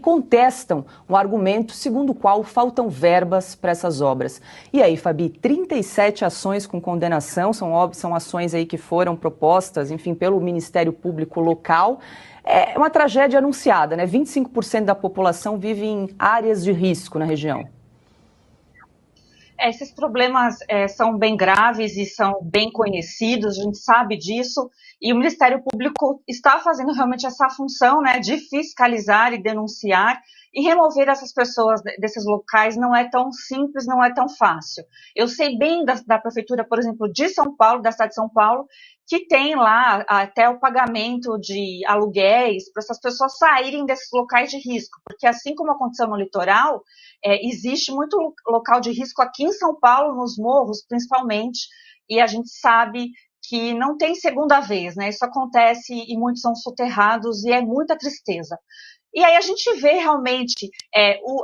contestam o argumento segundo o qual faltam verbas para essas obras. E aí, Fabi, 37 ações com condenação, são ações aí que foram propostas, enfim, pelo Ministério Público local. É uma tragédia anunciada, né? 25% da população vive em áreas de risco na região. Esses problemas são bem graves e são bem conhecidos, a gente sabe disso, e o Ministério Público está fazendo realmente essa função, né, de fiscalizar e denunciar, e remover essas pessoas desses locais não é tão simples, não é tão fácil. Eu sei bem da Prefeitura, por exemplo, de São Paulo, da cidade de São Paulo, que tem lá até o pagamento de aluguéis para essas pessoas saírem desses locais de risco, porque assim como aconteceu no litoral, existe muito local de risco aqui em São Paulo, nos morros principalmente, e a gente sabe que não tem segunda vez, né? Isso acontece e muitos são soterrados e é muita tristeza. E aí a gente vê realmente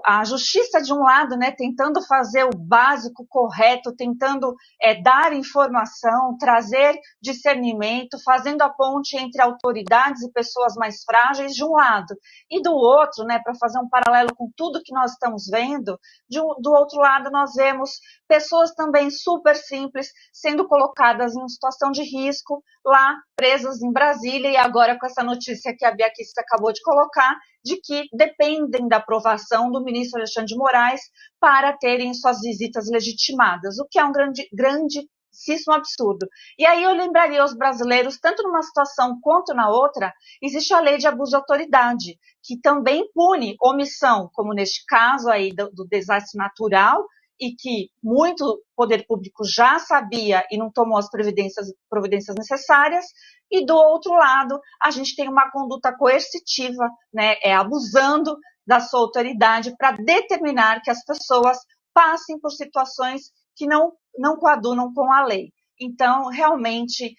a justiça de um lado, né, tentando fazer o básico correto, tentando dar informação, trazer discernimento, fazendo a ponte entre autoridades e pessoas mais frágeis de um lado. E do outro, né, para fazer um paralelo com tudo que nós estamos vendo, do outro lado nós vemos pessoas também super simples sendo colocadas em uma situação de risco, lá presas em Brasília, e agora com essa notícia que a Bia Kicis acabou de colocar, de que dependem da aprovação do ministro Alexandre de Moraes para terem suas visitas legitimadas, o que é um grandíssimo absurdo. E aí eu lembraria aos brasileiros, tanto numa situação quanto na outra, existe a lei de abuso de autoridade, que também pune omissão, como neste caso aí do desastre natural, e que muito poder público já sabia e não tomou as providências necessárias, e do outro lado, a gente tem uma conduta coercitiva, né, abusando da sua autoridade para determinar que as pessoas passem por situações que não coadunam com a lei. Então, realmente,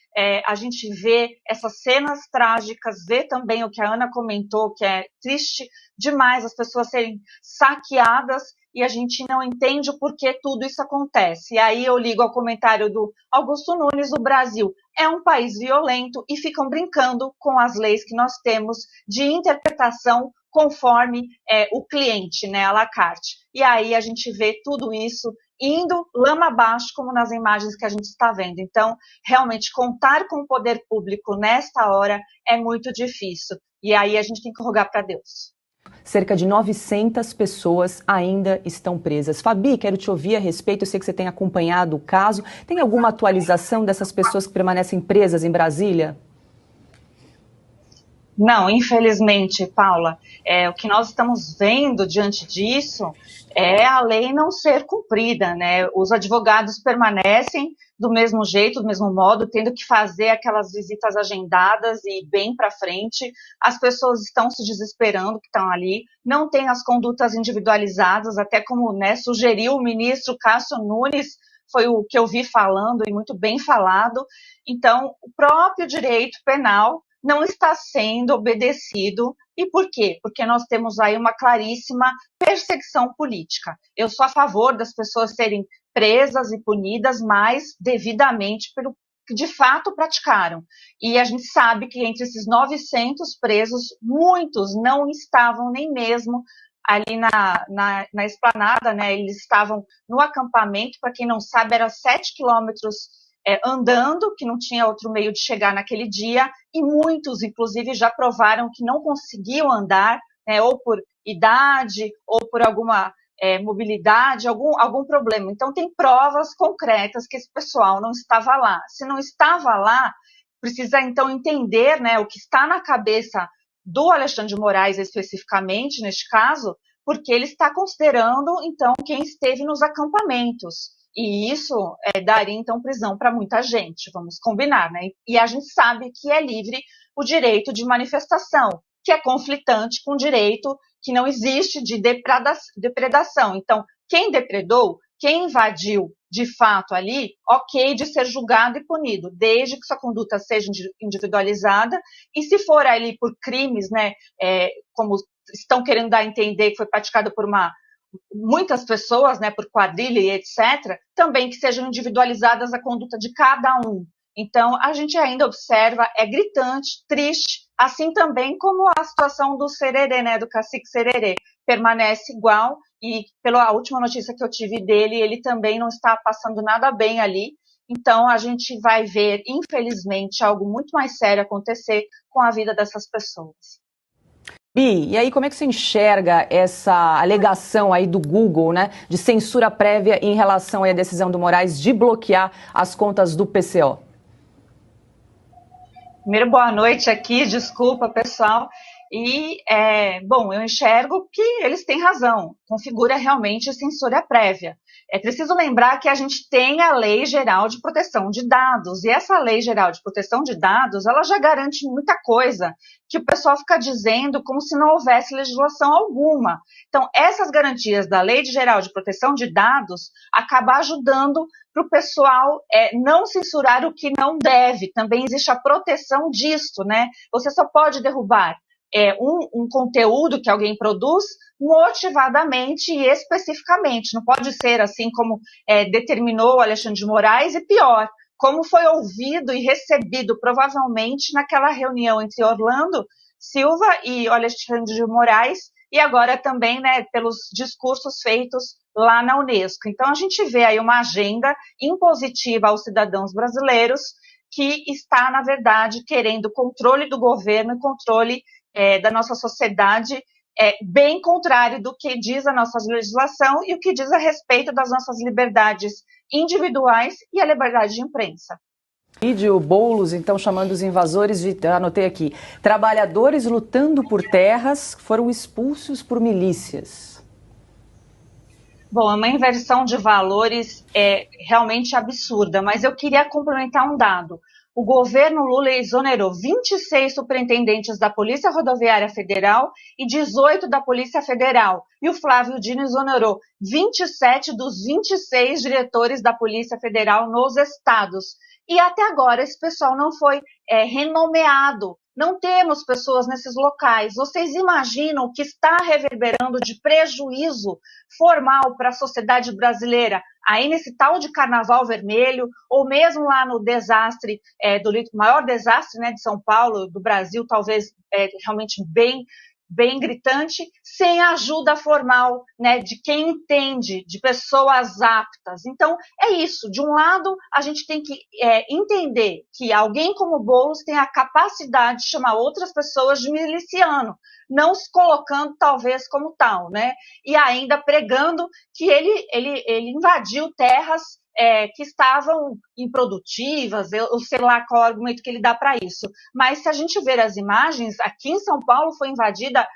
a gente vê essas cenas trágicas, vê também o que a Ana comentou, que é triste demais as pessoas serem saqueadas e a gente não entende o porquê tudo isso acontece. E aí eu ligo ao comentário do Augusto Nunes: o Brasil é um país violento e ficam brincando com as leis que nós temos de interpretação conforme o cliente, né, à la carte. E aí a gente vê tudo isso indo lama abaixo, como nas imagens que a gente está vendo. Então, realmente, contar com o poder público nesta hora é muito difícil. E aí a gente tem que rogar para Deus. Cerca de 900 pessoas ainda estão presas. Fabi, quero te ouvir a respeito. Eu sei que você tem acompanhado o caso. Tem alguma atualização dessas pessoas que permanecem presas em Brasília? Não, infelizmente, Paula. O que nós estamos vendo diante disso é a lei não ser cumprida, né? Os advogados permanecem do mesmo jeito, do mesmo modo, tendo que fazer aquelas visitas agendadas e bem para frente. As pessoas estão se desesperando que estão ali, não tem as condutas individualizadas, até como, né, sugeriu o ministro Cássio Nunes, foi o que eu vi falando e muito bem falado. Então, o próprio direito penal não está sendo obedecido. E por quê? Porque nós temos aí uma claríssima perseguição política. Eu sou a favor das pessoas serem presas e punidas, mas devidamente pelo que de fato praticaram. E a gente sabe que entre esses 900 presos, muitos não estavam nem mesmo ali na esplanada, né? Eles estavam no acampamento, para quem não sabe, era 7 quilômetros andando, que não tinha outro meio de chegar naquele dia, e muitos, inclusive, já provaram que não conseguiam andar, né, ou por idade, ou por alguma mobilidade, algum problema. Então, tem provas concretas que esse pessoal não estava lá. Se não estava lá, precisa, então, entender, né, o que está na cabeça do Alexandre de Moraes, especificamente, neste caso, porque ele está considerando, então, quem esteve nos acampamentos. E isso daria, então, prisão para muita gente, vamos combinar, né? E a gente sabe que é livre o direito de manifestação, que é conflitante com o direito que não existe de depredação. Então, quem depredou, quem invadiu de fato ali, ok de ser julgado e punido, desde que sua conduta seja individualizada, e se for ali por crimes, né, como estão querendo dar a entender que foi praticado por muitas pessoas, né, por quadrilha e etc., também que sejam individualizadas a conduta de cada um. Então, a gente ainda observa, é gritante, triste, assim também como a situação do Sererê, né, do cacique Sererê, permanece igual, e pela última notícia que eu tive dele, ele também não está passando nada bem ali. Então, a gente vai ver, infelizmente, algo muito mais sério acontecer com a vida dessas pessoas. Bi, e aí como é que você enxerga essa alegação aí do Google, né, de censura prévia em relação à decisão do Moraes de bloquear as contas do PCO? Primeiro, boa noite aqui, desculpa, pessoal. E, bom, eu enxergo que eles têm razão, configura realmente censura prévia. É preciso lembrar que a gente tem a Lei Geral de Proteção de Dados, e essa Lei Geral de Proteção de Dados, ela já garante muita coisa, que o pessoal fica dizendo como se não houvesse legislação alguma. Então, essas garantias da Lei Geral de Proteção de Dados acabam ajudando para o pessoal não censurar o que não deve. Também existe a proteção disso, né? Você só pode derrubar um conteúdo que alguém produz motivadamente e especificamente. Não pode ser assim como determinou Alexandre de Moraes e pior, como foi ouvido e recebido provavelmente naquela reunião entre Orlando Silva e Alexandre de Moraes e agora também, né, pelos discursos feitos lá na Unesco. Então, a gente vê aí uma agenda impositiva aos cidadãos brasileiros que está, na verdade, querendo controle do governo e controle da nossa sociedade, bem contrário do que diz a nossa legislação e o que diz a respeito das nossas liberdades individuais e a liberdade de imprensa. Vídeo Boulos, então, chamando os invasores de, anotei aqui, trabalhadores lutando por terras foram expulsos por milícias. Bom, é uma inversão de valores realmente absurda, mas eu queria complementar um dado. O governo Lula exonerou 26 superintendentes da Polícia Rodoviária Federal e 18 da Polícia Federal. E o Flávio Dino exonerou 27 dos 26 diretores da Polícia Federal nos estados. E até agora esse pessoal não foi renomeado. Não temos pessoas nesses locais. Vocês imaginam o que está reverberando de prejuízo formal para a sociedade brasileira aí nesse tal de Carnaval Vermelho, ou mesmo lá no desastre, do maior desastre, né, de São Paulo, do Brasil, talvez realmente bem gritante, sem a ajuda formal, né, de quem entende, de pessoas aptas. Então, é isso. De um lado, a gente tem que entender que alguém como Boulos tem a capacidade de chamar outras pessoas de miliciano, não se colocando talvez como tal, né? E ainda pregando que ele invadiu terras que estavam improdutivas, eu sei lá qual argumento que ele dá para isso. Mas se a gente ver as imagens, aqui em São Paulo foi invadida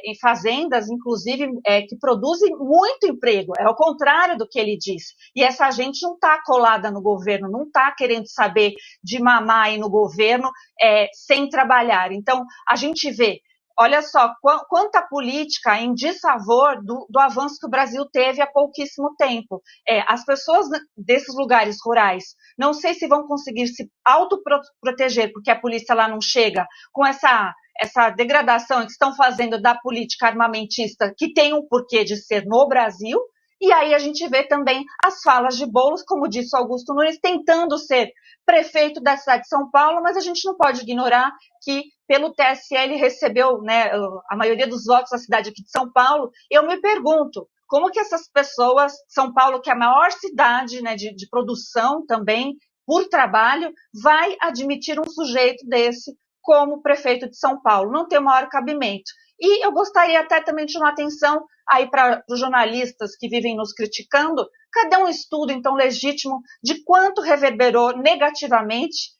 em fazendas, inclusive, que produzem muito emprego. É o contrário do que ele diz. E essa gente não está colada no governo, não está querendo saber de mamar aí no governo sem trabalhar. Então, a gente vê. Olha só, quanta política em desfavor do avanço que o Brasil teve há pouquíssimo tempo. As pessoas desses lugares rurais, não sei se vão conseguir se autoproteger, porque a polícia lá não chega, com essa degradação que estão fazendo da política armamentista, que tem um porquê de ser no Brasil. E aí a gente vê também as falas de Boulos, como disse Augusto Nunes, tentando ser prefeito da cidade de São Paulo, mas a gente não pode ignorar que pelo TSE ele recebeu, né, a maioria dos votos da cidade aqui de São Paulo. Eu me pergunto, como que essas pessoas, São Paulo, que é a maior cidade, né, de produção também, por trabalho, vai admitir um sujeito desse como prefeito de São Paulo? Não tem o maior cabimento. E eu gostaria até também de chamar atenção aí para os jornalistas que vivem nos criticando, cadê um estudo, então, legítimo de quanto reverberou negativamente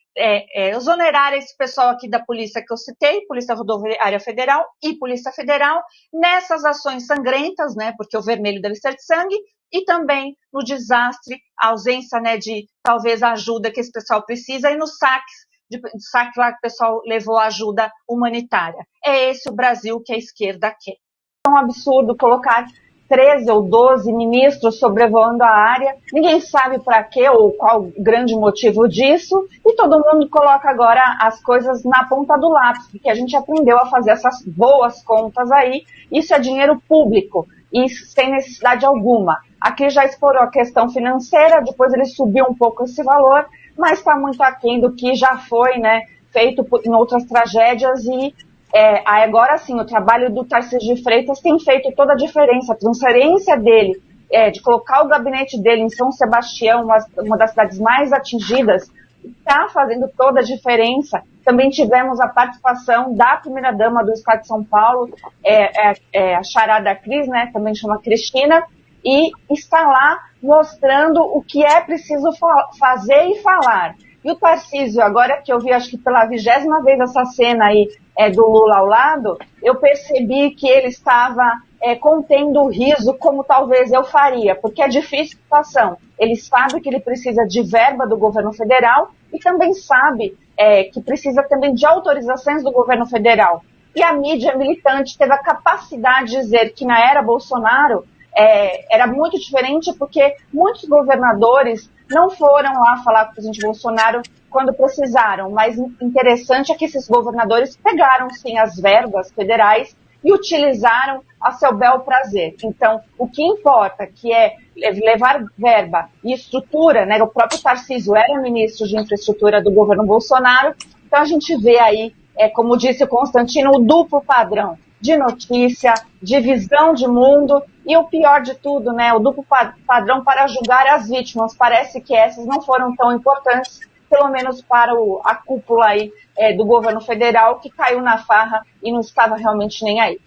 exonerar esse pessoal aqui da polícia que eu citei, Polícia Rodoviária Federal e Polícia Federal, nessas ações sangrentas, né, porque o vermelho deve ser de sangue, e também no desastre, a ausência, né, de talvez ajuda que esse pessoal precisa, e nos saques lá que o pessoal levou ajuda humanitária. É esse o Brasil que a esquerda quer. É um absurdo colocar 13 ou 12 ministros sobrevoando a área, ninguém sabe para quê ou qual o grande motivo disso, e todo mundo coloca agora as coisas na ponta do lápis, porque a gente aprendeu a fazer essas boas contas aí, isso é dinheiro público, e sem necessidade alguma. Aqui já explorou a questão financeira, depois ele subiu um pouco esse valor, mas está muito aquém do que já foi, né, feito em outras tragédias e agora sim, o trabalho do Tarcísio de Freitas tem feito toda a diferença. A transferência dele, de colocar o gabinete dele em São Sebastião, uma das cidades mais atingidas, está fazendo toda a diferença. Também tivemos a participação da primeira-dama do Estado de São Paulo, a charada Cris, né, também chama Cristina, e está lá mostrando o que é preciso fazer e falar. E o Tarcísio, agora que eu vi, acho que pela 20ª vez essa cena aí do Lula ao lado, eu percebi que ele estava contendo o riso, como talvez eu faria, porque é difícil a situação. Ele sabe que ele precisa de verba do governo federal e também sabe que precisa também de autorizações do governo federal. E a mídia militante teve a capacidade de dizer que na era Bolsonaro era muito diferente, porque muitos governadores não foram lá falar com o presidente Bolsonaro quando precisaram, mas interessante é que esses governadores pegaram sim as verbas federais e utilizaram a seu bel prazer. Então, o que importa, que é levar verba e estrutura, né? O próprio Tarcísio era ministro de infraestrutura do governo Bolsonaro, então a gente vê aí, como disse o Constantino, o duplo padrão de notícia, de visão de mundo e o pior de tudo, né, o duplo padrão para julgar as vítimas. Parece que essas não foram tão importantes, pelo menos para a cúpula aí do governo federal, que caiu na farra e não estava realmente nem aí.